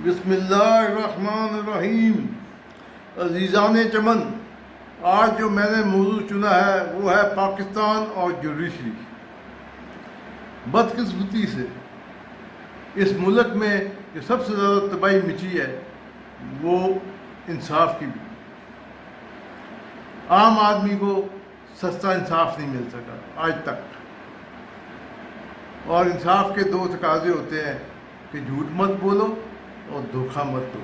بسم اللہ الرحمن الرحیم. عزیزان چمن، آج جو میں نے موضوع چنا ہے وہ ہے پاکستان اور جوڈیشری. بدقسمتی سے اس ملک میں جو سب سے زیادہ تباہی مچی ہے وہ انصاف کی بھی. عام آدمی کو سستا انصاف نہیں مل سکا آج تک. اور انصاف کے دو تقاضے ہوتے ہیں کہ جھوٹ مت بولو اور دھوکہ مت دو.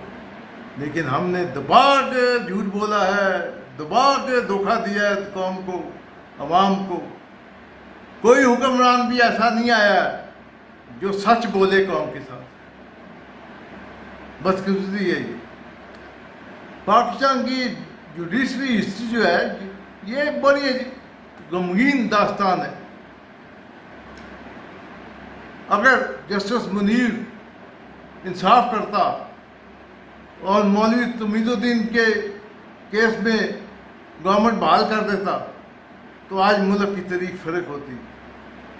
لیکن ہم نے دبا کے جھوٹ بولا ہے، دبا کے دھوکہ دیا ہے قوم کو، عوام کو. کوئی حکمران بھی ایسا نہیں آیا جو سچ بولے قوم کے ساتھ. بدقسمتی ہے یہ. پاکستان کی جوڈیشری ہسٹری جو ہے یہ بڑی غمگین داستان ہے. اگر جسٹس منیر انصاف کرتا اور مولوی تمید الدین کے کیس میں گورنمنٹ بحال کر دیتا تو آج ملک کی تاریخ فرق ہوتی.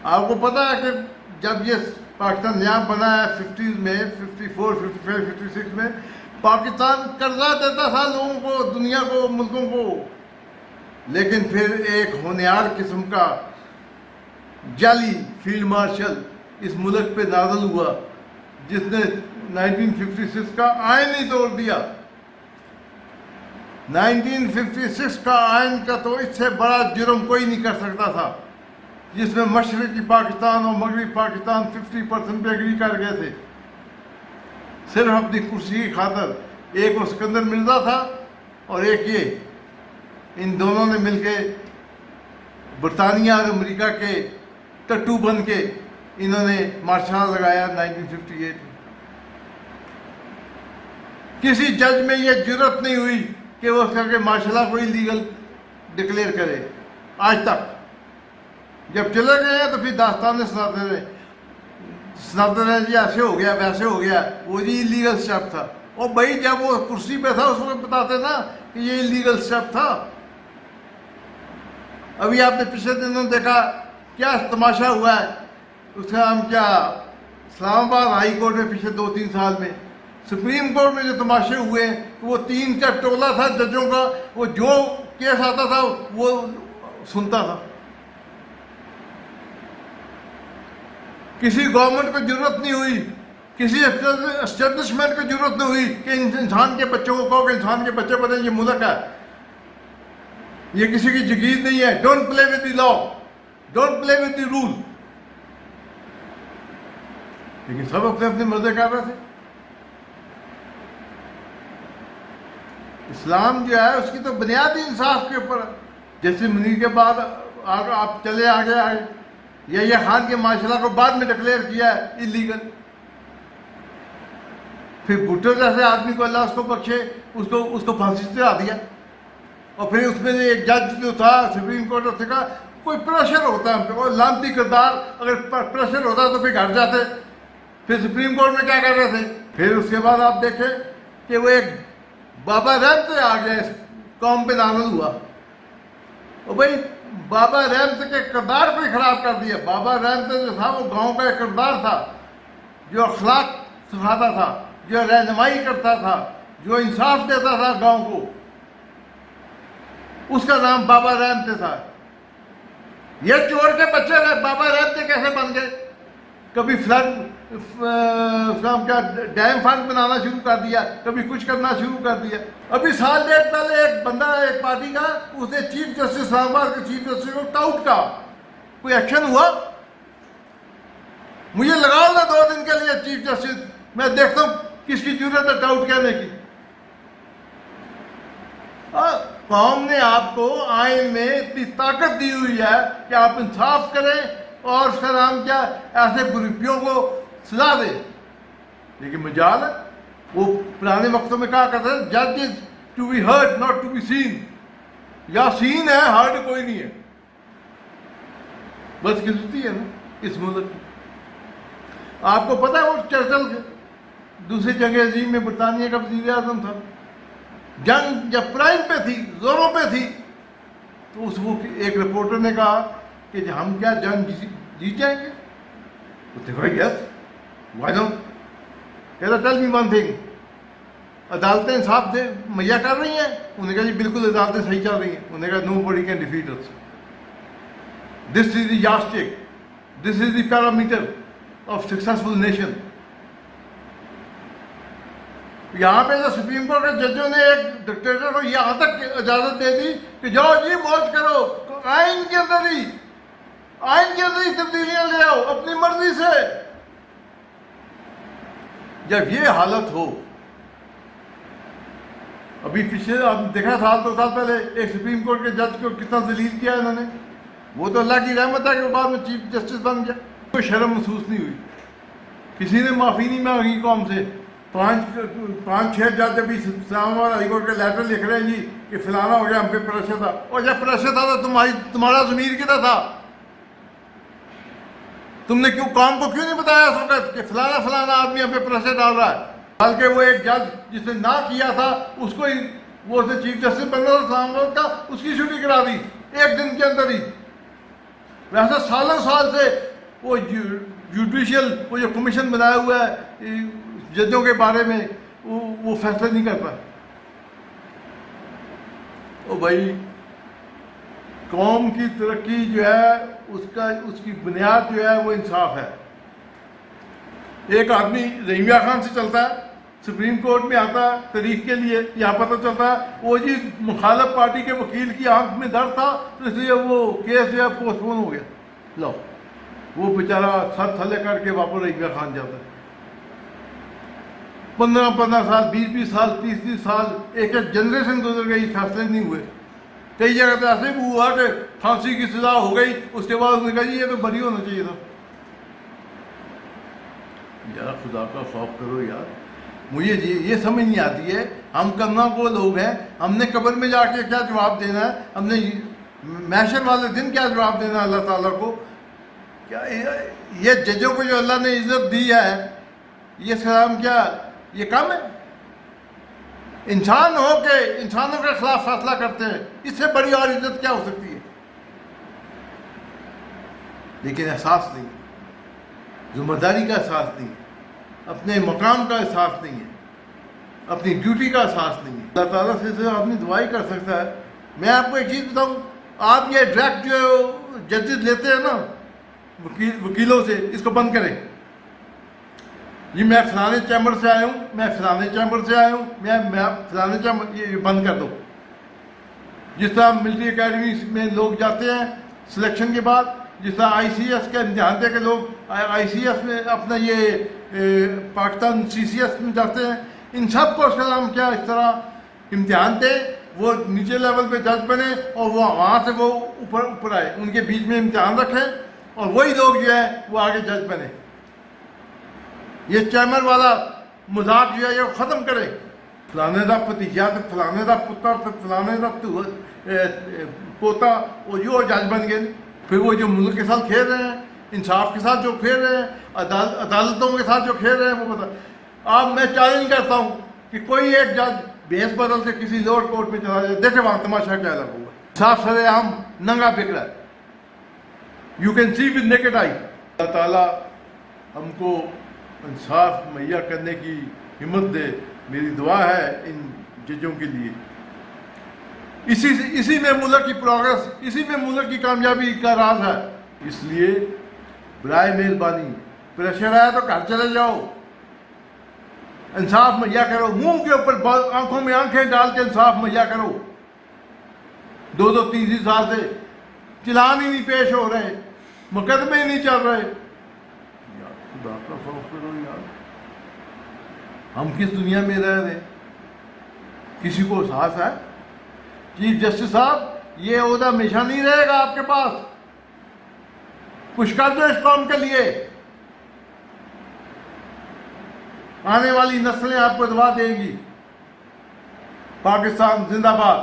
آپ کو پتہ ہے کہ جب یہ پاکستان نیا بنا ہے 50s میں، 54، 55، 56 میں پاکستان قرضہ دیتا تھا لوگوں کو، دنیا کو، ملکوں کو. لیکن پھر ایک ہونہار قسم کا جعلی فیلڈ مارشل اس ملک پہ نازل ہوا جس نے 1956 کا آئین ہی توڑ دیا. 1956 کا آئین کا تو اس سے بڑا جرم کوئی نہیں کر سکتا تھا، جس میں مشرقی پاکستان اور مغربی پاکستان 50% پہ ایگری کر گئے تھے صرف اپنی کرسی کی خاطر. ایک وہ سکندر مرزا تھا اور ایک یہ. ان دونوں نے مل کے برطانیہ اور امریکہ کے ٹٹو بن کے انہوں نے مارشل لگایا 1958 میں. کسی جج میں یہ جرت نہیں ہوئی کہ وہ کر کے مارشل کو لیگل ڈکلیئر کرے آج تک. جب چلے گئے ہیں تو پھر داستانیں سناتے رہے جی ایسے ہو گیا ویسے ہو گیا، وہ جی لیگل اسٹیپ تھا. اور بھائی جب وہ کرسی پہ تھا اس وقت بتاتے نا کہ یہ لیگل اسٹیپ تھا. ابھی آپ نے پچھلے دنوں دیکھا کیا تماشا ہوا ہے. اس کا ہم کیا اسلام آباد ہائی کورٹ میں پچھلے 2-3 سال میں، سپریم کورٹ میں جو تماشے ہوئے ہیں وہ 3 کا ٹولہ تھا ججوں کا. وہ جو کیس آتا تھا وہ سنتا تھا. کسی گورنمنٹ کو ضرورت نہیں ہوئی، کسی اسٹیبلشمنٹ کو ضرورت نہیں ہوئی کہ انسان کے بچوں کو کہو کہ انسان کے بچے بنے. یہ ملک ہے، یہ کسی کی جگیر نہیں ہے. Don't play with the law, don't play with the rule. لیکن سب اپنے اپنے مزے کر رہے تھے. اسلام جو ہے اس کی تو بنیاد ہی انصاف کے اوپر ہے. جیسے منیر کے بعد آپ چلے آگے آئے، یہ خان کے معاشرہ کو بعد میں ڈکلیئر کیا ہے انلیگل. پھر بھٹو جیسے آدمی کو اللہ اس کو بخشے، اس کو پھانسی چڑھا دیا. اور پھر اس میں ایک جج جو تھا سپریم کورٹ اس نے کہا کوئی پریشر ہوتا ہے ہم پہ، اور لانتی کردار اگر پریشر ہوتا تو پھر گھر جاتے. پھر سپریم کورٹ میں کیا کر رہے تھے. پھر اس کے بعد آپ دیکھیں کہ وہ ایک بابا رحمت آ گیا اس قوم پہ نازل ہوا. اور بھائی بابا رحمت کے کردار کو ہی خراب کر دیا. بابا رحمت جو تھا وہ گاؤں کا ایک کردار تھا جو اخلاق سکھاتا تھا، جو رہنمائی کرتا تھا، جو انصاف دیتا تھا گاؤں کو. اس کا نام بابا رحمت تھا. یہ چور کے بچے بابا رحمت کیسے بن گئے؟ کبھی کیا ڈیم فنڈ بنانا شروع کر دیا، کبھی کچھ کرنا شروع کر دیا. ابھی سال ڈیڑھ پہلے ایک بندہ ایک پارٹی کا اس نے چیف جسٹس اسلام آباد کے چیف جسٹس کو ٹاؤٹ کا. کوئی ایکشن ہوا؟ مجھے لگاؤ نا 2 دن کے لیے چیف جسٹس، میں دیکھتا ہوں کس کی ضرورت ہے ٹاؤٹ کہنے کی. قوم نے آپ کو آئین میں اتنی طاقت دی ہوئی ہے کہ آپ انصاف کریں اور اس کا نام کیا ایسے گروپیوں کو سزا دیں. لیکن مجال ہے وہ پرانے وقتوں میں کہا کرتے ہیں جج is to be heard not to be seen. یا سین ہے، ہرڈ کوئی نہیں ہے. بس قسمتی ہے نا اس ملک کی. آپ کو پتہ ہے وہ چرچل دوسری جنگ عظیم میں برطانیہ کا وزیر اعظم تھا. جنگ جب پرائم پہ تھی، زوروں پہ تھی، تو اس وہ ایک رپورٹر نے کہا کہ ہم کیا جنگ جیت جائیں گے؟ تو دیکھو یس وائی ناٹ. کہتا ٹیل می ون تھنگ, عدالتیں انصاف دے مہیا کر رہی ہیں؟ انہوں نے کہا جی بالکل عدالتیں صحیح چل رہی ہیں. انہوں نے کہا nobody can defeat us. This is the yardstick, this is the parameter of successful nation. یہاں پہ جو سپریم کورٹ کے ججوں نے ایک ڈکٹیٹر کو یہاں تک اجازت دے دی کہ جاؤ جی موت کرو, آئین کے اندر ہی تبدیلیاں لے آؤ اپنی مرضی سے. جب یہ حالت ہو, ابھی پچھلے آپ نے دیکھا سال 2 سال پہلے ایک سپریم کورٹ کے جج کو کتنا ذلیل کیا انہوں نے. وہ تو اللہ کی رحمت ہے کہ وہ بعد میں چیف جسٹس بن گیا. کوئی شرم محسوس نہیں ہوئی, کسی نے معافی نہیں مانگی قوم سے. 5-6 جج ابھی اسلام آباد ہائی کورٹ کے لیٹر لکھ رہے ہیں جی کہ فلانا ہو گیا, ہم پہ پریشر تھا. اور جب پریشر تھا تو تمہارا ضمیر کدھر تھا؟ تم نے قوم کو کیوں نہیں بتایا اس وقت کہ فلانا آدمی ہم پہ پریشر ڈال رہا ہے؟ بلکہ وہ ایک جج جس نے نہ کیا تھا اس کو ہی وہ چیف جسٹس بننا تھا اسلام آباد کا, اس کی چھٹی کرا دی 1 دن کے اندر ہی. ویسے سالوں سال سے وہ جوڈیشل وہ جو کمیشن بنایا ہوا ہے ججوں کے بارے میں وہ فیصلہ نہیں کرتا. او بھائی, قوم کی ترقی جو ہے اس کی بنیاد جو ہے وہ انصاف ہے. ایک آدمی رحیمیہ خان سے چلتا ہے, سپریم کورٹ میں آتا ہے تاریخ کے لیے, یہاں پتہ چلتا ہے وہ جی مخالف پارٹی کے وکیل کی آنکھ میں درد تھا تو اس لیے وہ کیس جو ہے پوسٹ پون ہو گیا. لو, وہ بیچارہ سر تھلے کر کے واپس رحیمیہ خان جاتا ہے. 15 سال 20 سال 30 سال ایک جنریشن گزر گئی, فیصلے نہیں ہوئے. کئی جگہ تو ایسے بھی ہوا کہ پھانسی کی سزا ہو گئی, اس کے بعد اس نے کہا جی یہ تو بری ہونا چاہیے تھا. یار خدا کا خوف کرو یار. مجھے یہ سمجھ نہیں آتی ہے, ہم کرنا کو لوگ ہیں, ہم نے قبر میں جا کے کیا جواب دینا ہے, ہم نے محشر والے دن کیا جواب دینا ہے اللہ تعالیٰ کو. کیا یہ ججوں کو جو اللہ نے عزت دی ہے, یہ سلام کیا یہ کم ہے؟ انسان ہو کے انسانوں کے خلاف فیصلہ کرتے ہیں, اس سے بڑی اور عزت کیا ہو سکتی ہے؟ لیکن احساس نہیں ہے, ذمہ داری کا احساس نہیں ہے, اپنے مقام کا احساس نہیں ہے, اپنی ڈیوٹی کا احساس نہیں ہے. اللہ تعالیٰ سے صرف آدمی دعائی کر سکتا ہے. میں آپ کو ایک چیز بتاؤں, آپ یہ ڈائریکٹ جو ججز لیتے ہیں نا وکیلوں سے, اس کو بند کریں. جی میں فلانے چیمبر سے آیا ہوں, میں فلانے چیمبر سے آیا ہوں, میں فلانے چیمبر, یہ بند کر دو. جس طرح ملٹری اکیڈمی میں لوگ جاتے ہیں سلیکشن کے بعد, جس طرح آئی سی ایس کا امتحان دے کے لوگ آئی سی ایس میں اپنا یہ پاکستان سی سی ایس میں جاتے ہیں, ان سب کو سلام کیا اس طرح امتحان دے, وہ نیچے لیول پہ جج بنے اور وہ وہاں سے وہ اوپر آئے, ان کے بیچ میں امتحان رکھیں اور وہی لوگ جو ہے وہ آگے جج بنے. یہ چیمبر والا مذاق جو ہے یہ ختم کرے. فلانے دا بھتیجا تو فلانے دا پتر تو فلانے دا پوتا وہ جو جج بن گئے. پھر وہ جو ملک کے ساتھ کھیل رہے ہیں, انصاف کے ساتھ جو کھیل رہے ہیں, عدالتوں کے ساتھ جو کھیل رہے ہیں, وہ پتہ. اب میں چیلنج کرتا ہوں کہ کوئی ایک جج بیس بدل سے کسی لوور کورٹ میں چلا جائے, دیکھے وہاں تماشا کیا لگا ہوا ہے. صاف سر عام ننگا بک رہا ہے, you can see with naked eye. اللہ تعالیٰ ہم کو انصاف مہیا کرنے کی ہمت دے, میری دعا ہے ان ججوں کے لیے. اسی میں ملک کی پروگرس, اسی میں ملک کی کامیابی کا راز ہے. اس لیے برائے مہربانی پریشر آیا تو گھر چلے جاؤ, انصاف مہیا کرو, منہ کے اوپر آنکھوں میں آنکھیں ڈال کے انصاف مہیا کرو. 2-3 سال سے چلان ہی نہیں پیش ہو رہے, مقدمے ہی نہیں چل رہے. خدا کا خوف کرو یار, ہم کس دنیا میں رہ رہے ہیں؟ کسی کو احساس ہے؟ چیف جسٹس صاحب, یہ عہدہ ہمیشہ نہیں رہے گا آپ کے پاس. کچھ کر دو اس قوم کے لیے, آنے والی نسلیں آپ کو دعا دیں گی. پاکستان زندہ باد.